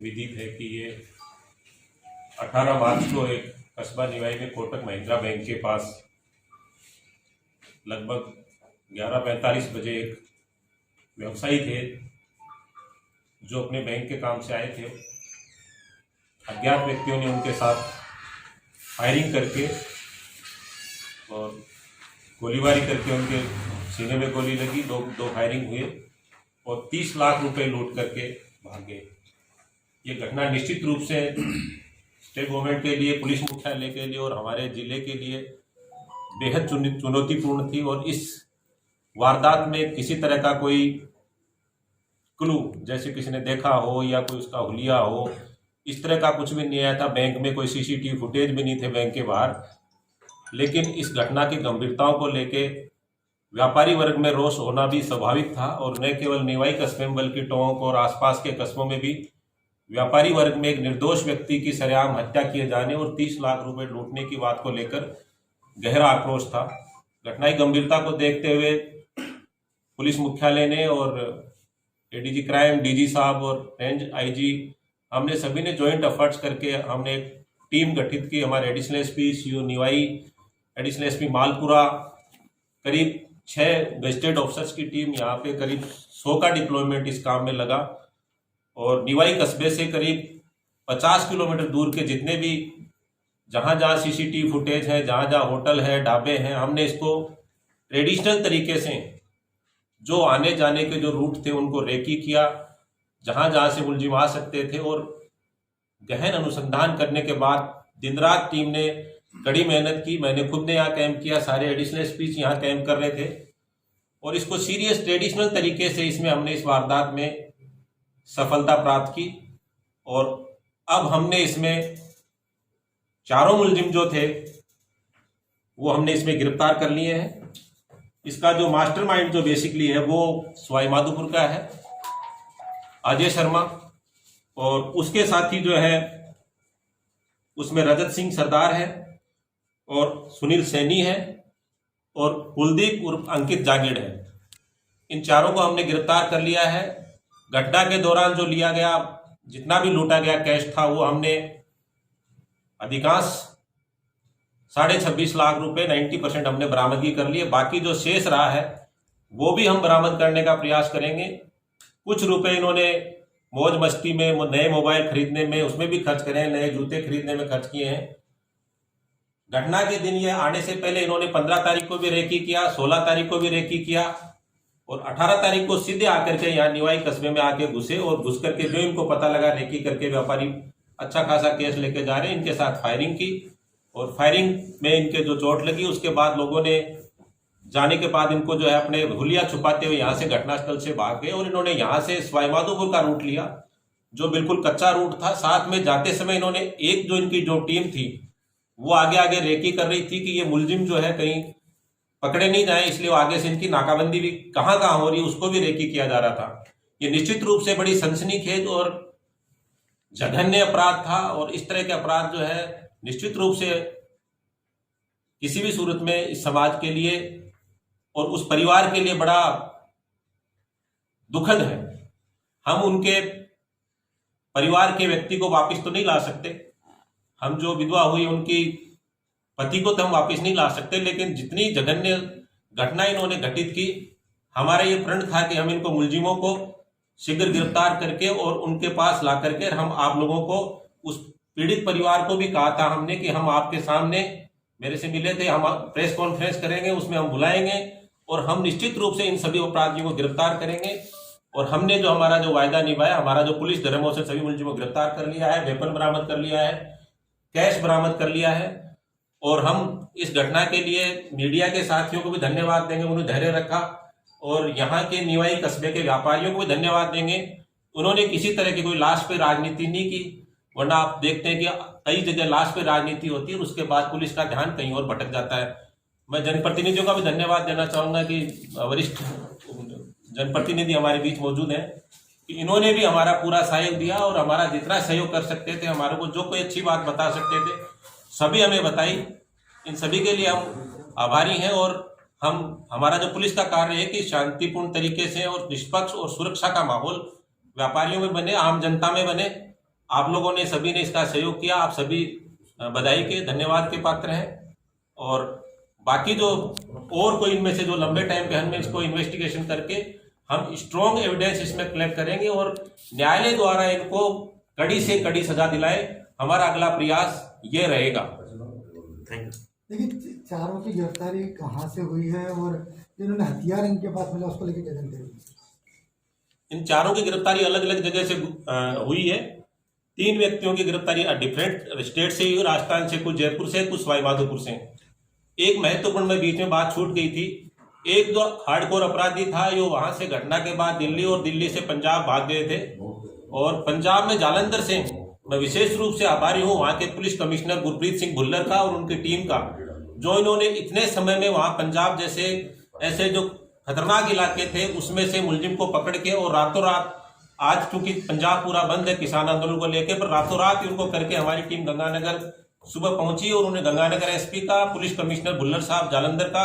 विदित है कि ये 18 मार्च को एक कस्बा निवाई में कोटक महिंद्रा बैंक के पास लगभग 11:45 बजे एक व्यवसायी थे जो अपने बैंक के काम से आए थे। अज्ञात व्यक्तियों ने उनके साथ फायरिंग करके और गोलीबारी करके उनके सीने में गोली लगी, दो फायरिंग हुए और 30 लाख रुपए लूट करके भाग गए। ये घटना निश्चित रूप से स्टेट गवर्नमेंट के लिए, पुलिस मुख्यालय के लिए और हमारे जिले के लिए बेहद चुनौतीपूर्ण थी। और इस वारदात में किसी तरह का कोई क्लू, जैसे किसी ने देखा हो या कोई उसका हुलिया हो, इस तरह का कुछ भी नहीं आया था। बैंक में कोई सीसीटीवी फुटेज भी नहीं थे बैंक के बाहर। लेकिन इस घटना की गंभीरताओं को लेके व्यापारी वर्ग में रोष होना भी स्वाभाविक था और न केवल निवाई कस्बे में बल्कि टोंक और आसपास के कस्बों में भी व्यापारी वर्ग में एक निर्दोष व्यक्ति की सरेआम हत्या किए जाने और 30 लाख रुपए लूटने की बात को लेकर गहरा आक्रोश था। घटना की गंभीरता को देखते हुए पुलिस मुख्यालय ने और एडीजी क्राइम, डीजी साहब और रेंज आईजी, हमने सभी ने ज्वाइंट एफर्ट्स करके हमने एक टीम गठित की। हमारे additional SP CO Niwai, additional SP Malpura, करीब 6 गजेटेड ऑफिसर्स की टीम यहाँ पे करीब 100 का डिप्लॉयमेंट इस काम में लगा। और निवाई कस्बे से करीब 50 किलोमीटर दूर के जितने भी जहाँ जहाँ सीसीटीवी फुटेज है, जहाँ जहाँ होटल है, ढाबे हैं, हमने इसको ट्रेडिशनल तरीके से जो आने जाने के जो रूट थे उनको रेकी किया, जहाँ जहाँ से मुलजिम आ सकते थे। और गहन अनुसंधान करने के बाद दिन रात टीम ने कड़ी मेहनत की। मैंने खुद ने यहाँ कैंप किया, सारे एडिशनल एसपी यहाँ कैंप कर रहे थे और इसको सीरियस ट्रेडिशनल तरीके से इसमें हमने इस वारदात में सफलता प्राप्त की। और अब हमने इसमें चारों मुलजिम जो थे वो हमने इसमें गिरफ्तार कर लिए हैं। इसका जो मास्टरमाइंड जो बेसिकली है वो सवाई माधोपुर का है, अजय शर्मा, और उसके साथी जो है उसमें रजत सिंह सरदार है और सुनील सैनी है और कुलदीप उर्फ अंकित जागीड़ है। इन चारों को हमने गिरफ्तार कर लिया है। घटना के दौरान जो लिया गया, जितना भी लूटा गया कैश था, वो हमने अधिकांश 26.5 लाख रुपए 90% हमने बरामदगी कर लिए। बाकी जो शेष रहा है वो भी हम बरामद करने का प्रयास करेंगे। कुछ रुपए इन्होंने मौज मस्ती में, नए मोबाइल खरीदने में, उसमें भी खर्च करें, नए जूते खरीदने में खर्च किए हैं। घटना के दिन ये आने से पहले इन्होंने 15 तारीख को भी रेकी किया, 16 तारीख को भी रेकी किया और 18 तारीख को सीधे आकर के यहाँ निवाई कस्बे में आके घुसे। और घुस करके जो इनको पता लगा रेकी करके व्यापारी अच्छा खासा केस लेके जा रहे हैं, इनके साथ फायरिंग की। और फायरिंग में इनके जो चोट लगी, उसके बाद लोगों ने जाने के बाद इनको जो है अपने हुलिया छुपाते हुए यहाँ से घटनास्थल से भाग गए। और इन्होंने यहाँ से सवाई माधोपुर का रूट लिया जो बिल्कुल कच्चा रूट था। साथ में जाते समय इन्होंने एक जो इनकी जो टीम थी वो आगे आगे रेकी कर रही थी कि ये मुलजिम जो है कहीं पकड़े नहीं जाए, इसलिए वो आगे से इनकी नाकाबंदी भी कहाँ कहाँ हो रही है उसको भी रेकी किया जा रहा था। ये निश्चित रूप से बड़ी सनसनीखेज और जघन्य अपराध था। और इस तरह के अपराध जो है निश्चित रूप से किसी भी सूरत में इस समाज के लिए और उस परिवार के लिए बड़ा दुखद है। हम उनके परिवार के व्यक्ति को वापस तो नहीं ला सकते, हम जो विधवा हुई उनकी पति को तो हम वापस नहीं ला सकते, लेकिन जितनी जघन्य घटना इन्होंने घटित की, हमारा ये प्रण था कि हम इनको मुलजिमों को शीघ्र गिरफ्तार करके और उनके पास ला करके हम आप लोगों को, उस पीड़ित परिवार को भी कहा था हमने कि हम आपके सामने, मेरे से मिले थे, हम प्रेस कॉन्फ्रेंस करेंगे, उसमें हम बुलाएंगे और हम निश्चित रूप से इन सभी अपराधियों को गिरफ्तार करेंगे। और हमने जो हमारा जो वायदा निभाया, हमारा जो पुलिस धर्मों से सभी मुलजिमों को गिरफ्तार कर लिया है, वेपन बरामद कर लिया है, कैश बरामद कर लिया है। और हम इस घटना के लिए मीडिया के साथियों को भी धन्यवाद देंगे, उन्होंने धैर्य रखा। और यहाँ के निवाई कस्बे के व्यापारियों को भी धन्यवाद देंगे, उन्होंने किसी तरह की कोई लाश पे राजनीति नहीं की। वरना आप देखते हैं कि कई जगह लाश पे राजनीति होती है और उसके बाद पुलिस का ध्यान कहीं और भटक जाता है। मैं जनप्रतिनिधियों का भी धन्यवाद देना चाहूँगा कि वरिष्ठ जनप्रतिनिधि हमारे बीच मौजूद हैं, कि इन्होंने भी हमारा पूरा सहयोग दिया और हमारा जितना सहयोग कर सकते थे, हमारे को जो कोई अच्छी बात बता सकते थे, सभी हमें बताई। इन सभी के लिए हम आभारी हैं। और हमारा जो पुलिस का कार्य है कि शांतिपूर्ण तरीके से और निष्पक्ष और सुरक्षा का माहौल व्यापारियों में बने, आम जनता में बने, आप लोगों ने सभी ने इसका सहयोग किया, आप सभी बधाई के धन्यवाद के पात्र हैं। और बाकी जो और कोई इनमें से जो लंबे टाइम पे हम इसको इन्वेस्टिगेशन करके हम स्ट्रॉन्ग एविडेंस इसमें कलेक्ट करेंगे और न्यायालय द्वारा इनको कड़ी से कड़ी सजा दिलाए, हमारा अगला प्रयास ये रहेगा। Thank you. देखिए, चारों की गिरफ्तारी कहाँ से हुई है और जिन्होंने हथियार इनके पास मिला उसको लेकर क्या जानकारी? इन चारों की गिरफ्तारी अलग अलग जगह से हुई है। 3 व्यक्तियों की गिरफ्तारी डिफरेंट स्टेट से हुई, राजस्थान से, कुछ जयपुर से, कुछ सवाई माधोपुर से। एक महत्वपूर्ण में बीच में बात छूट गई थी, एक जो हार्डकोर अपराधी था जो वहां से घटना के बाद दिल्ली और दिल्ली से पंजाब भाग गए थे, और पंजाब में जालंधर से मैं विशेष रूप से आभारी हूं वहां के पुलिस कमिश्नर गुरप्रीत सिंह भुल्लर का और उनकी टीम का, जो इन्होंने इतने समय में वहां पंजाब जैसे ऐसे जो खतरनाक इलाके थे उसमें से मुलजिम को पकड़ के और रातों रात, आज चूंकि पंजाब पूरा बंद है किसान आंदोलन को लेकर, पर रातों रात ही उनको करके हमारी टीम गंगानगर सुबह पहुंची और उन्हें गंगानगर एसपी का, पुलिस कमिश्नर भुल्लर साहब जालंधर का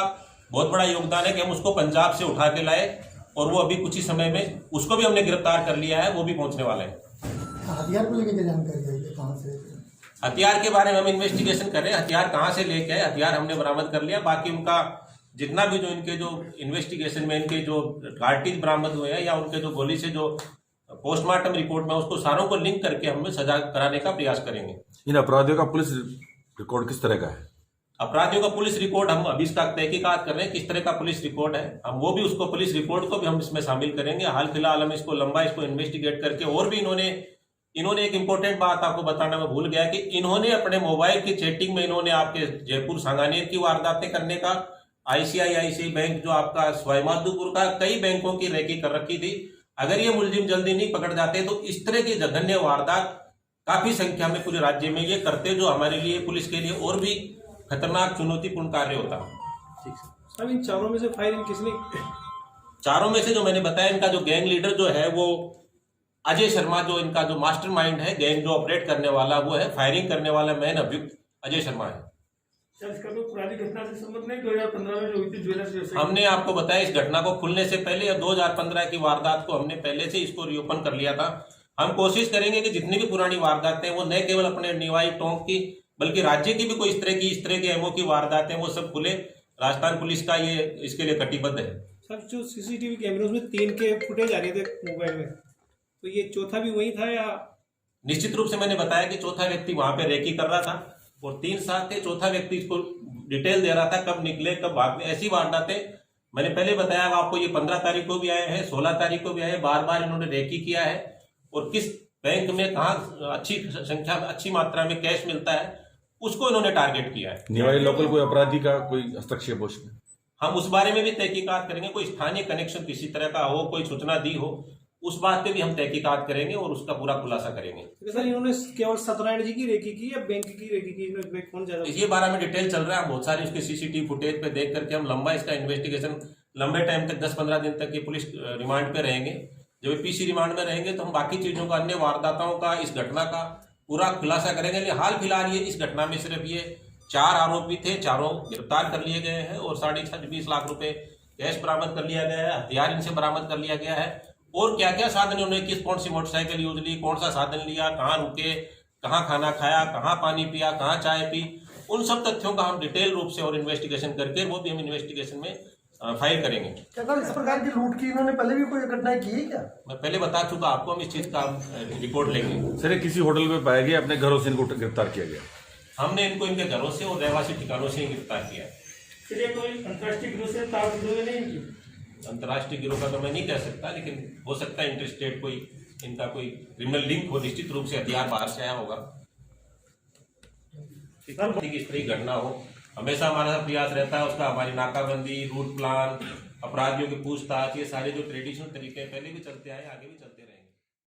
बहुत बड़ा योगदान है कि हम उसको पंजाब से उठा के लाए और वो अभी कुछ ही समय में उसको भी हमने गिरफ्तार कर लिया है, वो भी पहुंचने वाला है। हथियार को लेकर क्या जानकारी है, कहाँ से? हथियार के बारे में हम इन्वेस्टिगेशन कर रहे हैं, हथियार कहाँ से लेके आए, हथियार हमने बरामद कर लिया। बाकी उनका जितना भी जो इनके जो इन्वेस्टिगेशन में इनके जो कार्टिज बरामद हुए हैं या उनके जो गोली से जो पोस्टमार्टम रिपोर्ट में उसको सारों को लिंक करके हम सजा कराने का प्रयास करेंगे। इन अपराधियों का पुलिस रिकॉर्ड किस तरह का है? अपराधियों का पुलिस रिकॉर्ड हम अभी इसका तहकीकात कर रहे हैं, किस तरह का पुलिस रिकॉर्ड है, हम वो भी उसको पुलिस रिकॉर्ड को भी हम इसमें शामिल करेंगे। हाल फिलहाल हम इसको लंबा इन्वेस्टिगेट करके, और भी इन्होंने एक इंपॉर्टेंट बात आपको बताना मैं भूल गया कि इन्होंने अपने मोबाइल की चैटिंग में इन्होंने आपके जयपुर सांगानेर की वारदातें करने का, ICICI बैंक जो आपका सवाई माधोपुर का, कई बैंकों की रैकी कर रखी थी। अगर ये मुलजिम जल्दी नहीं पकड़ जाते तो इस तरह की जघन्य वारदात काफी संख्या में पूरे राज्य में ये करते, जो हमारे लिए पुलिस के लिए और भी खतरनाक चुनौतीपूर्ण कार्य होता। ठीक सर, इन चारों में से फायरिंग किसने? चारों में से जो मैंने बताया, इनका जो गैंग लीडर जो है वो अजय शर्मा, जो इनका जो मास्टरमाइंड है, गैंग जो ऑपरेट करने वाला वो है, फायरिंग करने वाला मेन अभियुक्त अजय शर्मा है। इसका तो पुरानी घटना से संबंध नहीं, 2015 में जो हुई थी ज्वेलर्स, हमने आपको बताया इस घटना को खुलने से पहले या 2015 की वारदात को हमने पहले से इसको रीओपन कर लिया था। हम कोशिश करेंगे कि जितनी भी पुरानी वारदातें वो न केवल अपने निवाई टोंक की बल्कि राज्य की भी कोई इस तरह की एमओ की वारदातें वो सब खुले। राजस्थान पुलिस का ये इसके लिए कटिबद्ध है। सर, जो CCTV कैमरों में 3 के फुटेज आ रहे थे मोबाइल में, तो ये चौथा भी वही था या? निश्चित रूप से मैंने बताया कि चौथा व्यक्ति वहां पे रेकी कर रहा था और 3 साथ थे, चौथा व्यक्ति इसको डिटेल दे रहा था कब निकले कब भागने। ऐसी वारदातें मैंने पहले बताया आपको, ये 15 तारीख को भी आए हैं, 16 तारीख को भी आए, बार बार इन्होंने रेकी किया है और किस बैंक में कहाँ अच्छी मात्रा में कैश मिलता है उसको इन्होंने टारगेट किया है। निवाई लोकल कोई अपराधी का कोई हस्तक्षेप उसमें? हम उस बारे में भी तहकीकात करेंगे, कोई स्थानीय कनेक्शन किसी तरह का हो, कोई सूचना दी हो, उस बात पे भी हम तहकीकात करेंगे और उसका पूरा खुलासा करेंगे। सर, इन्होंने केवल सत्यनारायण जी की रेकी की या बैंक की रेकी की, कौन ज्यादा? इसी बारे में डिटेल चल रहा है, बहुत सारी उसके CCTV फुटेज पे देख करके हम लंबा इसका इन्वेस्टिगेशन, लंबे टाइम तक 10-15 दिन तक ये पुलिस रिमांड पे रहेंगे। जब PC रिमांड में रहेंगे तो हम बाकी चीजों का, अन्य वारदातों का, इस घटना का पूरा खुलासा करेंगे। लेकिन हाल फिलहाल ये इस घटना में सिर्फ ये 4 आरोपी थे, चारों गिरफ्तार कर लिए गए हैं और 26.5 लाख रुपए कैश बरामद कर लिया गया है, हथियार इनसे बरामद कर लिया गया है। और क्या क्या साधन उन्होंने, कौन सी मोटरसाइकिल यूज ली, कौन सा साधन लिया, कहाँ रुके, कहाँ खाना खाया, कहाँ पानी पिया, कहाँ चाय पी, उन सब तथ्यों का हम डिटेल रूप से और इन्वेस्टिगेशन करके वो भी हम इन्वेस्टिगेशन में फाइल करेंगे। क्या सर, इस प्रकार की लूट की इन्होंने पहले भी कोई घटनाएं की है क्या? मैं पहले बता चुका आपको, हम इस चीज का रिपोर्ट लेंगे। सर, किसी होटल में पाया गया, अपने घरों से इनको गिरफ्तार किया गया? हमने इनको इनके घरों से और रहवासी ठिकानों से ही गिरफ्तार किया है। कोई अंतर्राष्ट्रीय गिरोह से ताल्लुक नहीं? अंतर्राष्ट्रीय गिरोह का तो मैं नहीं कह सकता, लेकिन हो सकता है इंटरस्टेट कोई इनका कोई क्रिमिनल लिंक हो, निश्चित रूप से हथियार बाहर से आया होगा। इस तरह की घटना हो, हमेशा हमारा प्रयास रहता है उसका, हमारी नाकाबंदी, रूट प्लान, अपराधियों की पूछताछ, ये सारे जो ट्रेडिशनल तरीके पहले भी चलते आए, आगे भी चलते